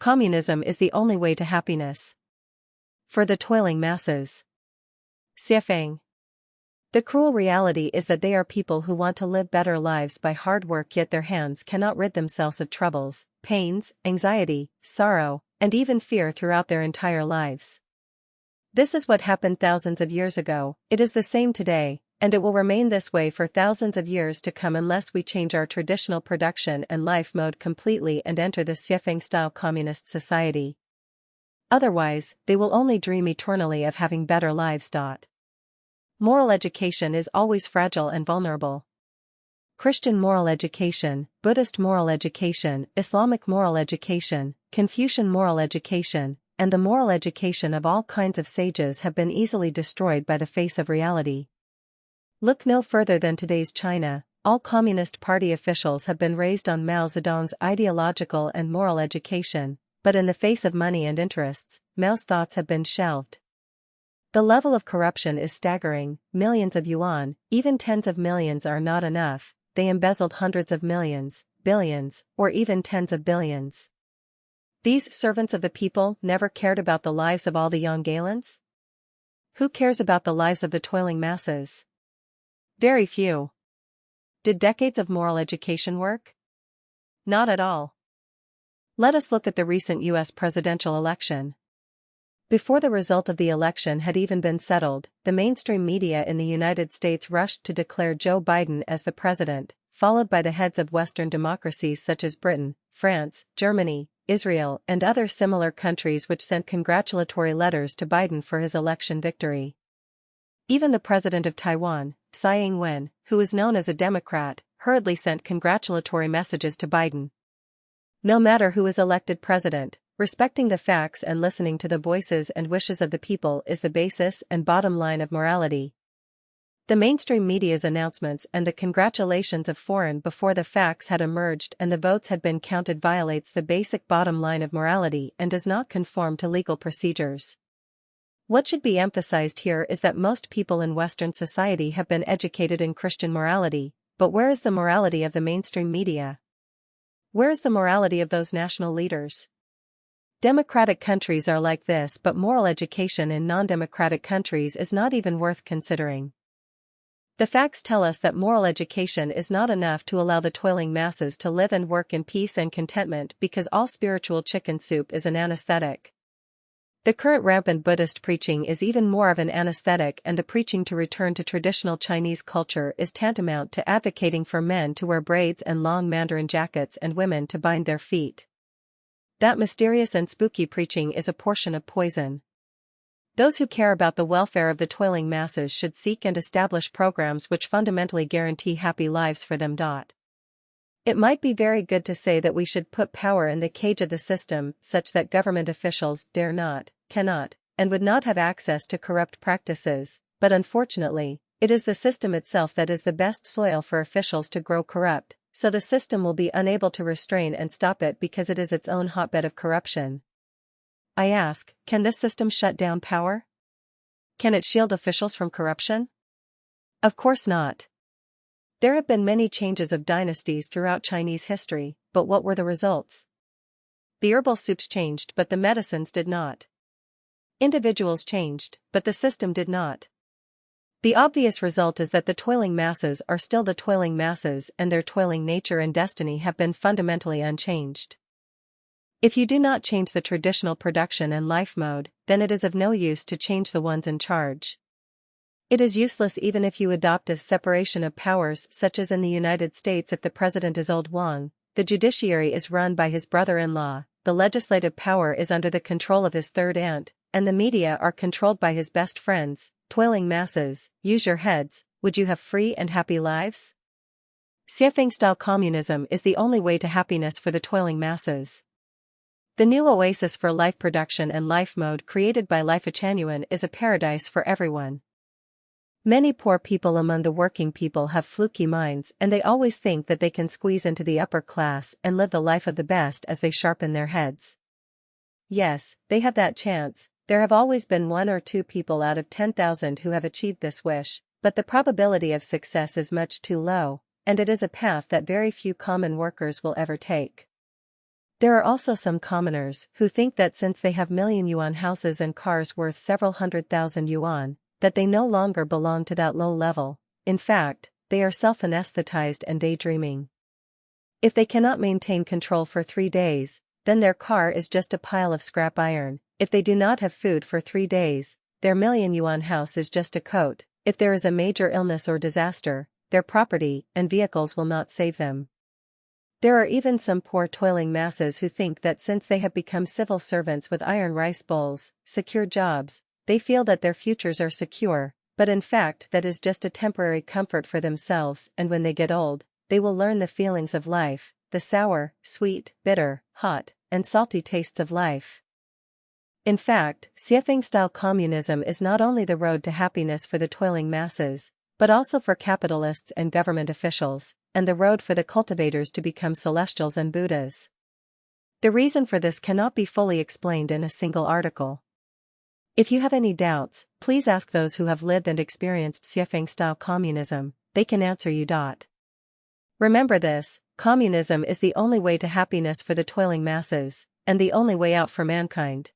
Communism is the only way to happiness. For the toiling masses. Xiefeng. The cruel reality is that they are people who want to live better lives by hard work, yet their hands cannot rid themselves of troubles, pains, anxiety, sorrow, and even fear throughout their entire lives. This is what happened thousands of years ago, it is the same today, and it will remain this way for thousands of years to come unless we change our traditional production and life mode completely and enter the Xiefeng-style communist society. Otherwise, they will only dream eternally of having better lives. Moral education is always fragile and vulnerable. Christian moral education, Buddhist moral education, Islamic moral education, Confucian moral education, and the moral education of all kinds of sages have been easily destroyed by the face of reality. Look no further than today's China. All Communist Party officials have been raised on Mao Zedong's ideological and moral education, but in the face of money and interests, Mao's thoughts have been shelved. The level of corruption is staggering. Millions of yuan, even tens of millions are not enough. They embezzled hundreds of millions, billions, or even tens of billions. These servants of the people never cared about the lives of all the young gallants? Who cares about the lives of the toiling masses? Very few. Did decades of moral education work? Not at all. Let us look at the recent U.S. presidential election. Before the result of the election had even been settled, the mainstream media in the United States rushed to declare Joe Biden as the president, followed by the heads of Western democracies such as Britain, France, Germany, Israel, and other similar countries, which sent congratulatory letters to Biden for his election victory. Even the president of Taiwan, Tsai Ing-wen, who is known as a Democrat, hurriedly sent congratulatory messages to Biden. No matter who is elected president, respecting the facts and listening to the voices and wishes of the people is the basis and bottom line of morality. The mainstream media's announcements and the congratulations of foreign before the facts had emerged and the votes had been counted violates the basic bottom line of morality and does not conform to legal procedures. What should be emphasized here is that most people in Western society have been educated in Christian morality, but where is the morality of the mainstream media? Where is the morality of those national leaders? Democratic countries are like this, but moral education in non-democratic countries is not even worth considering. The facts tell us that moral education is not enough to allow the toiling masses to live and work in peace and contentment because all spiritual chicken soup is an anesthetic. The current rampant Buddhist preaching is even more of an anesthetic, and the preaching to return to traditional Chinese culture is tantamount to advocating for men to wear braids and long mandarin jackets and women to bind their feet. That mysterious and spooky preaching is a portion of poison. Those who care about the welfare of the toiling masses should seek and establish programs which fundamentally guarantee happy lives for them. It might be very good to say that we should put power in the cage of the system such that government officials dare not, cannot, and would not have access to corrupt practices, but unfortunately, it is the system itself that is the best soil for officials to grow corrupt, so the system will be unable to restrain and stop it because it is its own hotbed of corruption. I ask, can this system shut down power? Can it shield officials from corruption? Of course not. There have been many changes of dynasties throughout Chinese history, but what were the results? The herbal soups changed, but the medicines did not. Individuals changed, but the system did not. The obvious result is that the toiling masses are still the toiling masses, and their toiling nature and destiny have been fundamentally unchanged. If you do not change the traditional production and life mode, then it is of no use to change the ones in charge. It is useless even if you adopt a separation of powers such as in the United States. If the president is old Wang, the judiciary is run by his brother-in-law, the legislative power is under the control of his third aunt, and the media are controlled by his best friends. Toiling masses, use your heads, would you have free and happy lives? Xiefeng-style communism is the only way to happiness for the toiling masses. The new oasis for life production and life mode created by Lifechanyuan is a paradise for everyone. Many poor people among the working people have fluky minds, and they always think that they can squeeze into the upper class and live the life of the best as they sharpen their heads. Yes, they have that chance. There have always been 1 or 2 people out of 10,000 who have achieved this wish, but the probability of success is much too low, and it is a path that very few common workers will ever take. There are also some commoners who think that since they have million yuan houses and cars worth several 100,000 yuan, that they no longer belong to that low level. In fact, they are self-anesthetized and daydreaming. If they cannot maintain control for 3 days, then their car is just a pile of scrap iron. If they do not have food for 3 days, their million yuan house is just a coat. If there is a major illness or disaster, their property and vehicles will not save them. There are even some poor toiling masses who think that since they have become civil servants with iron rice bowls, secure jobs, they feel that their futures are secure, but in fact that is just a temporary comfort for themselves, and when they get old, they will learn the feelings of life, the sour, sweet, bitter, hot, and salty tastes of life. In fact, Siefeng-style communism is not only the road to happiness for the toiling masses, but also for capitalists and government officials, and the road for the cultivators to become celestials and Buddhas. The reason for this cannot be fully explained in a single article. If you have any doubts, please ask those who have lived and experienced Siefeng-style communism, they can answer you. Remember this, communism is the only way to happiness for the toiling masses, and the only way out for mankind.